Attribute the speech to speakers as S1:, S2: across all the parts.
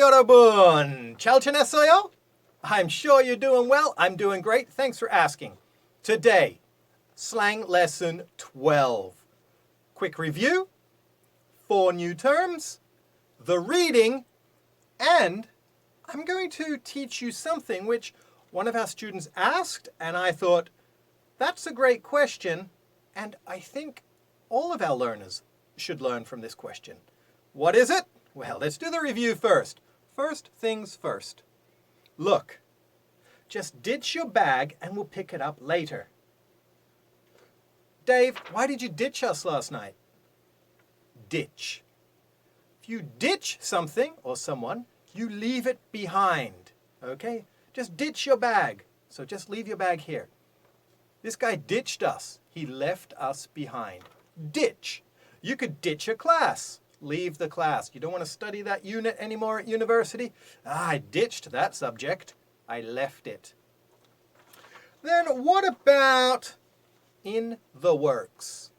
S1: 여러분, 잘 지냈어요? I'm sure you're doing well. I'm doing great. Thanks for asking. Today, slang lesson 12. Quick review, 4 new terms, the reading, and I'm going to teach you something which one of our students asked, and I thought, that's a great question, and I think all of our learners should learn from this question. What is it? Well, let's do the review first. First things first. Look, just ditch your bag and we'll pick it up later. Dave, why did you ditch us last night? Ditch. If you ditch something or someone, you leave it behind, okay? Just ditch your bag. So just leave your bag here. This guy ditched us. He left us behind. Ditch. You could ditch a class. Leave the class. You don't want to study that unit anymore at university? I ditched that subject. I left it. Then what about in the works?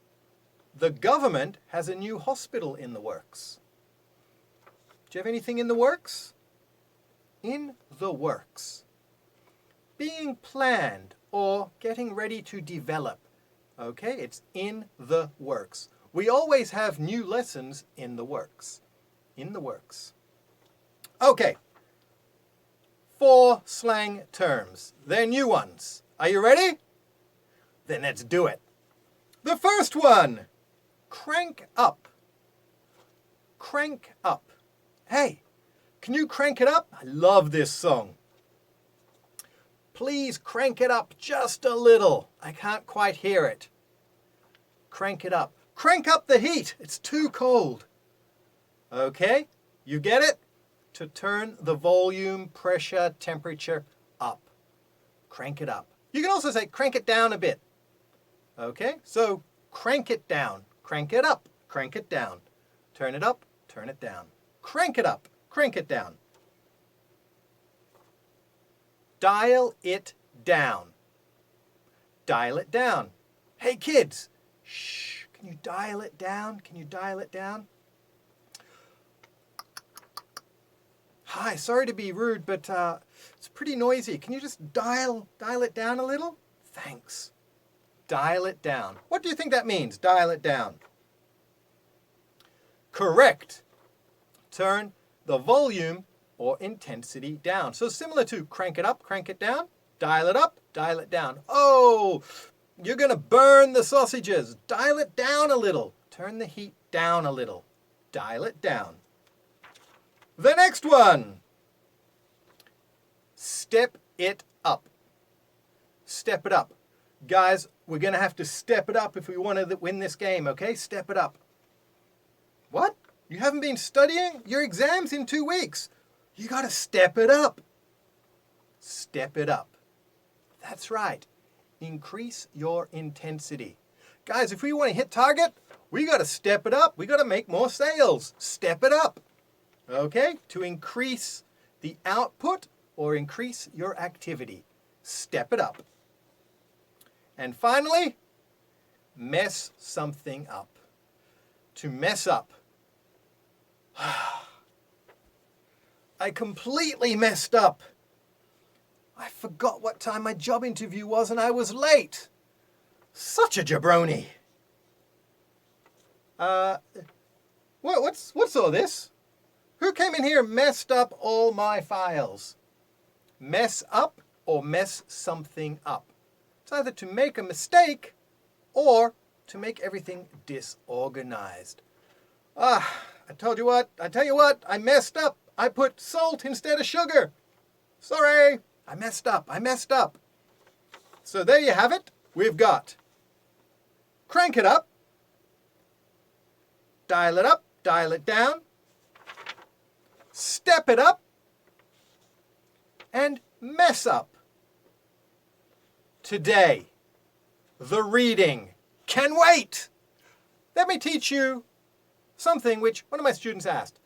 S1: The government has a new hospital in the works. Do you have anything in the works? In the works. Being planned or getting ready to develop. Okay, it's in the works. We always have new lessons in the works. In the works. Okay. 4 slang terms. They're new ones. Are you ready? Then let's do it. The first one. Crank up. Crank up. Hey, can you crank it up? I love this song. Please crank it up just a little. I can't quite hear it. Crank it up. Crank up the heat. It's too cold. Okay, you get it? To turn the volume, pressure, temperature up. Crank it up. You can also say crank it down a bit. Okay, so crank it down. Crank it up. Crank it down. Turn it up. Turn it down. Crank it up. Crank it down. Dial it down. Dial it down. Hey kids, shh. Can you dial it down? Can you dial it down? Hi, sorry to be rude, but it's pretty noisy. Can you just dial it down a little? Thanks. Dial it down. What do you think that means, dial it down? Correct. Turn the volume or intensity down. So similar to crank it up, crank it down, dial it up, dial it down. Oh, you're going to burn the sausages. Dial it down a little. Turn the heat down a little. Dial it down. The next one. Step it up. Step it up. Guys, we're going to have to step it up if we want to win this game, okay? Step it up. What? You haven't been studying? Your exam's in 2 weeks. You got to step it up. Step it up. That's right. Increase your intensity. Guys, if we want to hit target, we got to step it up. We got to make more sales. Step it up. Okay? To increase the output or increase your activity. Step it up. And finally, mess something up. To mess up. I completely messed up. I forgot what time my job interview was and I was late. Such a jabroni. What's all this? Who came in here and messed up all my files? Mess up or mess something up. It's either to make a mistake or to make everything disorganized. I tell you what, I messed up. I put salt instead of sugar. Sorry. I messed up. So there you have it. We've got crank it up, dial it down, step it up, and mess up. Today, the reading can wait. Let me teach you something which one of my students asked.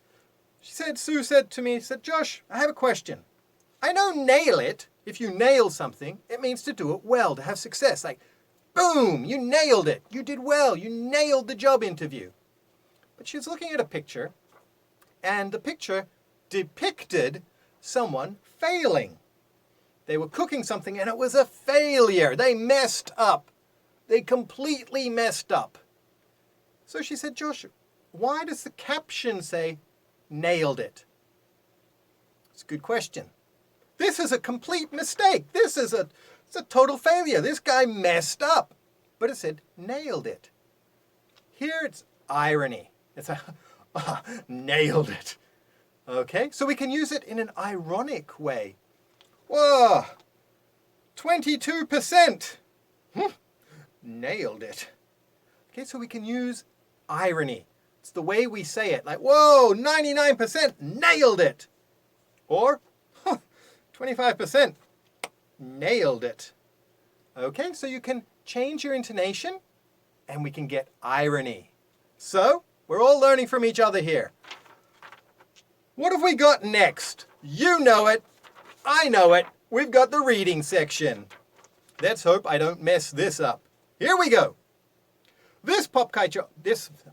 S1: Sue said to me, Josh, I have a question. I know nail it, if you nail something, it means to do it well, to have success. Like, boom, you nailed it. You did well. You nailed the job interview. But she was looking at a picture, and the picture depicted someone failing. They were cooking something and it was a failure. They messed up. They completely messed up. So she said, Josh, why does the caption say, nailed it? It's a good question. This is a complete mistake. It's a total failure. This guy messed up. But it said, nailed it. Here it's irony. It's nailed it. Okay, so we can use it in an ironic way. Whoa, 22%. Nailed it. Okay, so we can use irony. It's the way we say it. Like, whoa, 99%, nailed it. Or, 25%, nailed it. Okay, so you can change your intonation and we can get irony. So, we're all learning from each other here. What have we got next? You know it. I know it. We've got the reading section. Let's hope I don't mess this up. Here we go. This pop culture,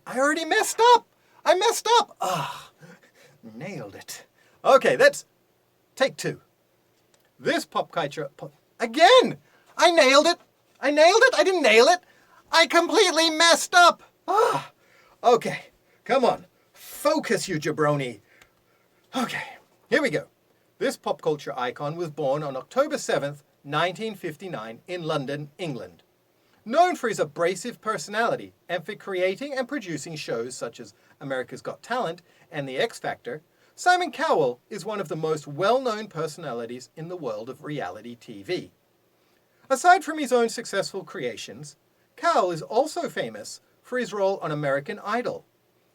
S1: I already messed up. I messed up. Nailed it. Okay, that's take two. This pop culture, again, I nailed it. I nailed it. I didn't nail it. I completely messed up. Okay, come on. Focus, you jabroni. Okay, here we go. This pop culture icon was born on October 7th, 1959 in London, England. Known for his abrasive personality and for creating and producing shows such as America's Got Talent and The X Factor, Simon Cowell is one of the most well-known personalities in the world of reality TV. Aside from his own successful creations, Cowell is also famous for his role on American Idol,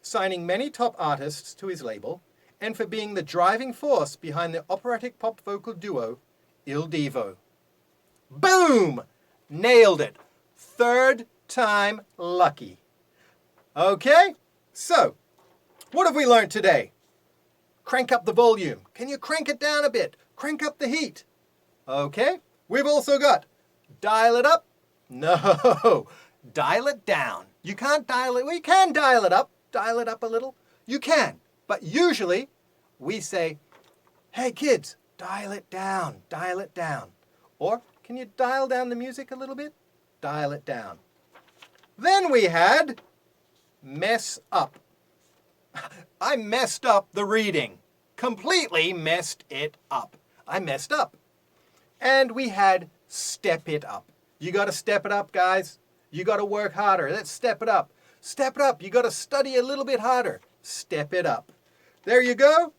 S1: signing many top artists to his label, and for being the driving force behind the operatic pop vocal duo, Il Divo. Boom! Nailed it. Third time lucky. Okay, so what have we learned today? Crank up the volume. Can you crank it down a bit? Crank up the heat. Okay, we've also got dial it up. No, dial it down. You can't dial it. We can dial it up a little. You can, but usually we say, hey kids, dial it down, dial it down. Or can you dial down the music a little bit? Dial it down. Then we had mess up. I messed up the reading. Completely messed it up. I messed up. And we had step it up. You got to step it up, guys. You got to work harder. Let's step it up. Step it up. You got to study a little bit harder. Step it up. There you go.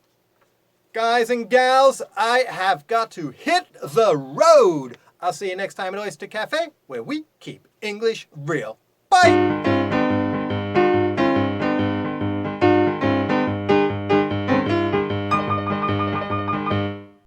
S1: Guys and gals, I have got to hit the road. I'll see you next time at Oyster Cafe, where we keep English real. Bye!